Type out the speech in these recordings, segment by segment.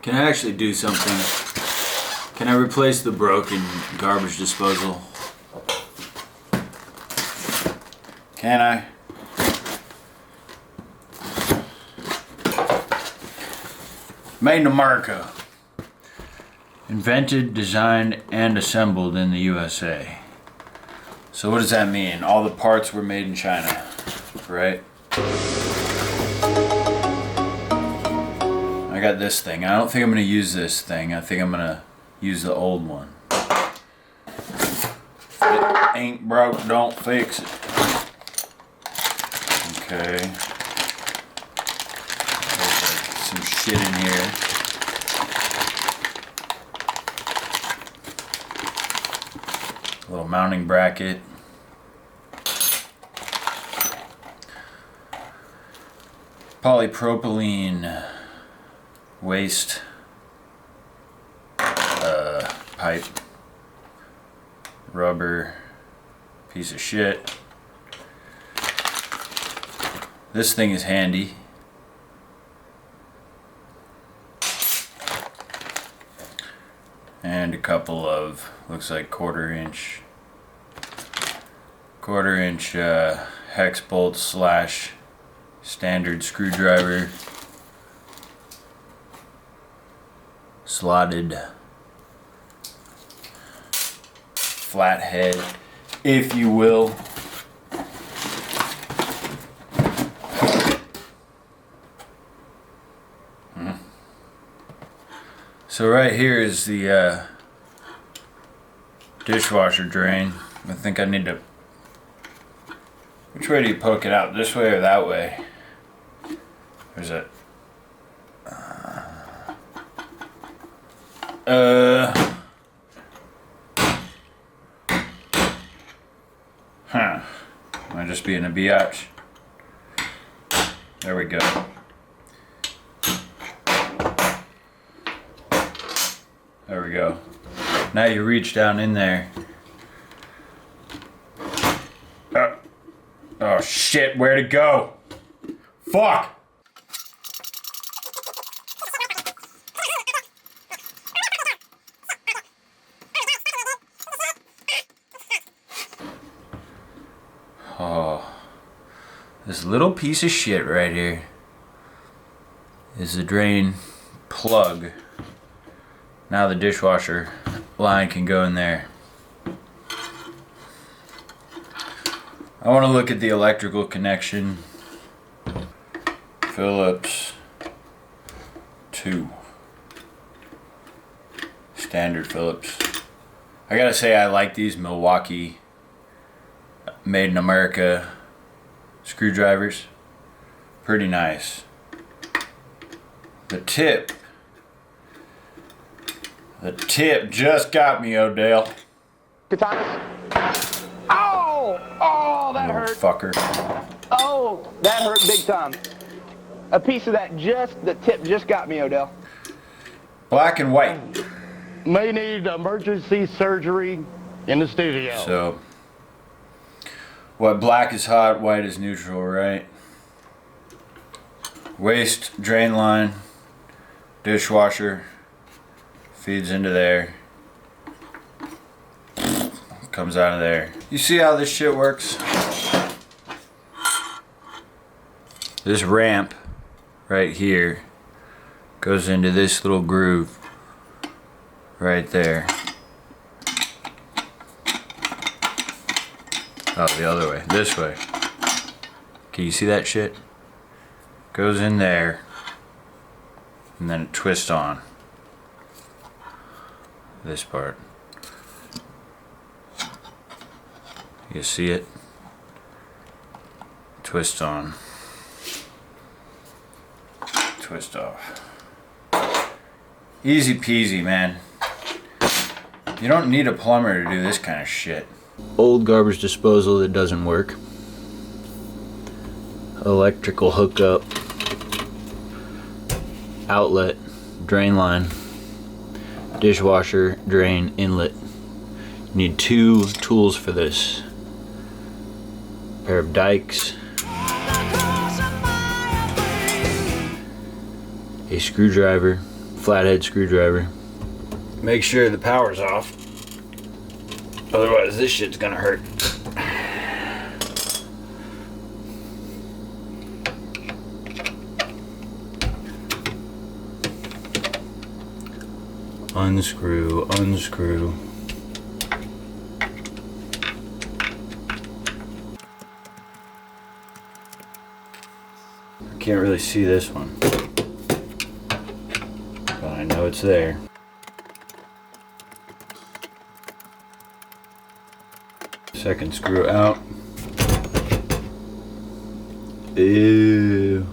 Can I actually do something? Can I replace the broken garbage disposal? Can I? Made in America. Invented, designed, and assembled in the USA. So what does that mean? All the parts were made in China, right? I got this thing. I don't think I'm gonna use this thing. I think I'm gonna use the old one. If it ain't broke, don't fix it. Okay. There's like some shit in here. A little mounting bracket. Polypropylene waste pipe. Rubber piece of shit. This thing is handy. And a couple of, looks like quarter inch hex bolts / standard screwdriver. Slotted flathead, if you will. So right here is the dishwasher drain. I think I need to... Which way do you poke it out? This way or that way? There's a... Am I just being a biatch? There we go. There we go. Now you reach down in there. Oh shit, where'd it go? Fuck! Oh, this little piece of shit right here is the drain plug. Now the dishwasher line can go in there. I want to look at the electrical connection. Phillips 2. Standard Phillips. I gotta say I like these Milwaukee made in America screwdrivers. Pretty nice. The tip just got me, Odell. Katana. Oh, that hurt. Fucker. Oh, that hurt big time. A piece of the tip just got me, Odell. Black and white. May need emergency surgery in the studio. So, what, black is hot, white is neutral, right? Waste drain line, dishwasher, feeds into there, comes out of there. You see how this shit works? This ramp right here goes into this little groove right there. Oh, the other way, this way. Can you see that shit? Goes in there and then it twists on. This part. You see it? Twist on. Twist off. Easy peasy, man. You don't need a plumber to do this kind of shit. Old garbage disposal that doesn't work. Electrical hookup. Outlet. Drain line. Dishwasher, drain, inlet. You need 2 tools for this. Pair of dikes. A screwdriver. flathead screwdriver. Make sure the power's off. Otherwise this shit's gonna hurt. Unscrew, unscrew. I can't really see this one, but I know it's there. Second screw out. Ew.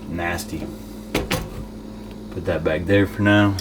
Nasty. Put that back there for now.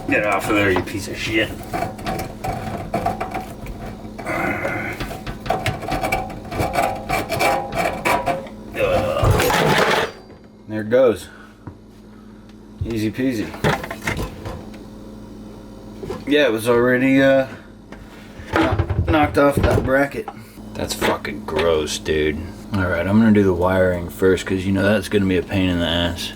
Get off of there, you piece of shit. There it goes. Easy peasy. Yeah, it was already knocked off that bracket. That's fucking gross, dude. Alright, I'm gonna do the wiring first because you know that's gonna be a pain in the ass.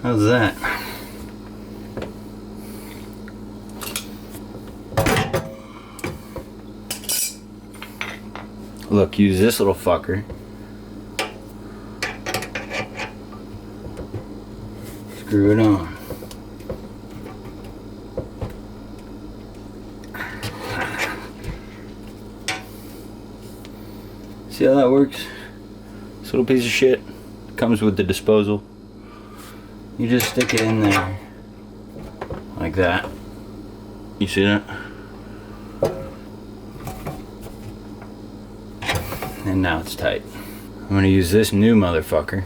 How's that? Look, use this little fucker. Screw it on. See how that works? This little piece of shit comes with the disposal. You just stick it in there like that. You see that? And now it's tight. I'm gonna use this new motherfucker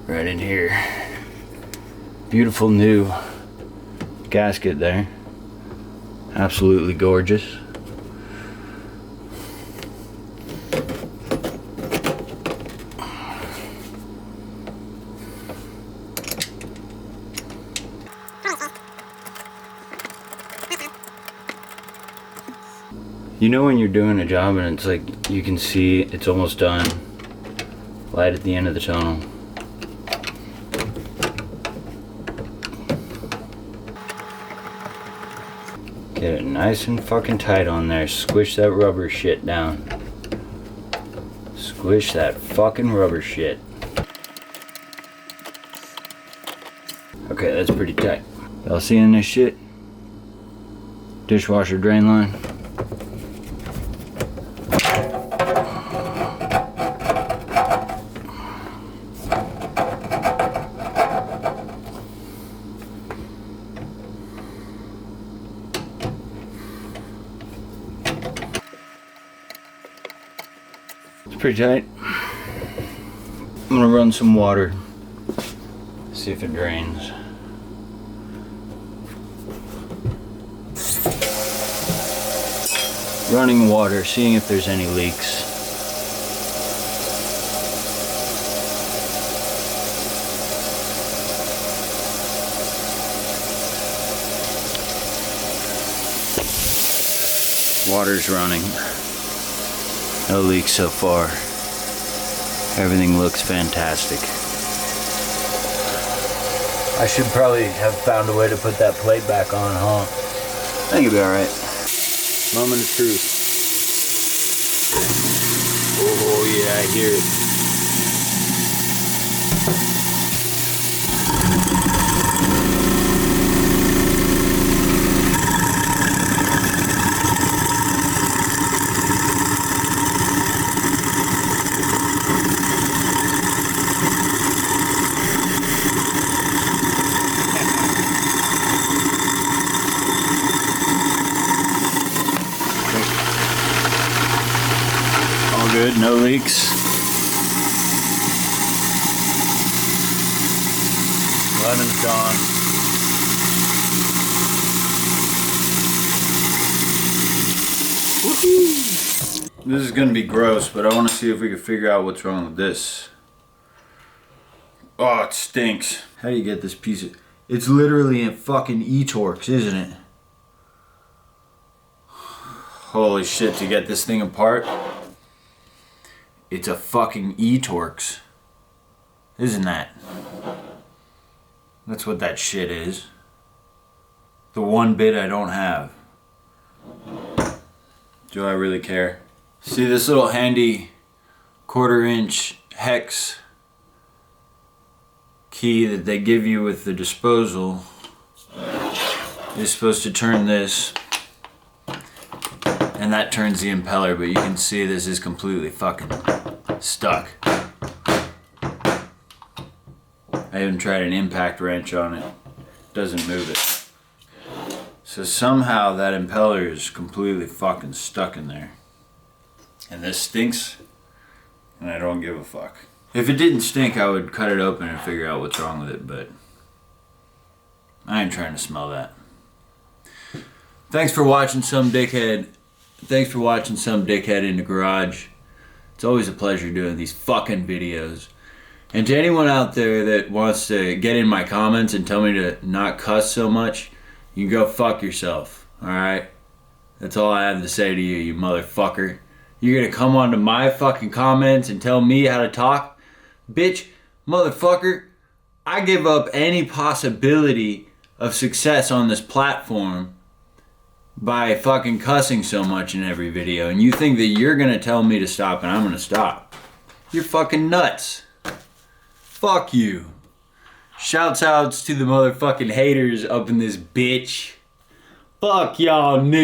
right in here. Beautiful new gasket there. Absolutely gorgeous. You know when you're doing a job and it's like you can see it's almost done, light at the end of the tunnel. Get it nice and fucking tight on there. Squish that rubber shit down. Squish that fucking rubber shit. Okay, that's pretty tight. Y'all seeing this shit? Dishwasher drain line. It's pretty tight. I'm gonna run some water. See if it drains. Running water, seeing if there's any leaks. Water's running. No leaks so far. Everything looks fantastic. I should probably have found a way to put that plate back on, huh? I think it'll be alright. Moment of truth. Oh yeah, I hear it. good, no leaks. Lemon's gone. This is gonna be gross, but I want to see if we can figure out what's wrong with this. Oh, it stinks. How do you get this piece of... It's literally a fucking E-Torx, isn't it? Holy shit, to get this thing apart, it's a fucking E-Torx. Isn't that? That's what that shit is. The one bit I don't have. Do I really care? See this little handy 1/4-inch hex key that they give you with the disposal is supposed to turn this, and that turns the impeller, but you can see this is completely fucking stuck. I even tried an impact wrench on it. Doesn't move it. So somehow that impeller is completely fucking stuck in there. And this stinks, and I don't give a fuck. If it didn't stink, I would cut it open and figure out what's wrong with it, but I ain't trying to smell that. Thanks for watching some dickhead. Thanks for watching some dickhead in the garage. It's always a pleasure doing these fucking videos. And to anyone out there that wants to get in my comments and tell me to not cuss so much, you can go fuck yourself, alright? That's all I have to say to you, you motherfucker. You're gonna come onto my fucking comments and tell me how to talk? Bitch, motherfucker, I give up any possibility of success on this platform by fucking cussing so much in every video, and you think that you're gonna tell me to stop and I'm gonna stop. You're fucking nuts. Fuck you. Shouts outs to the motherfucking haters up in this bitch. Fuck y'all niggas.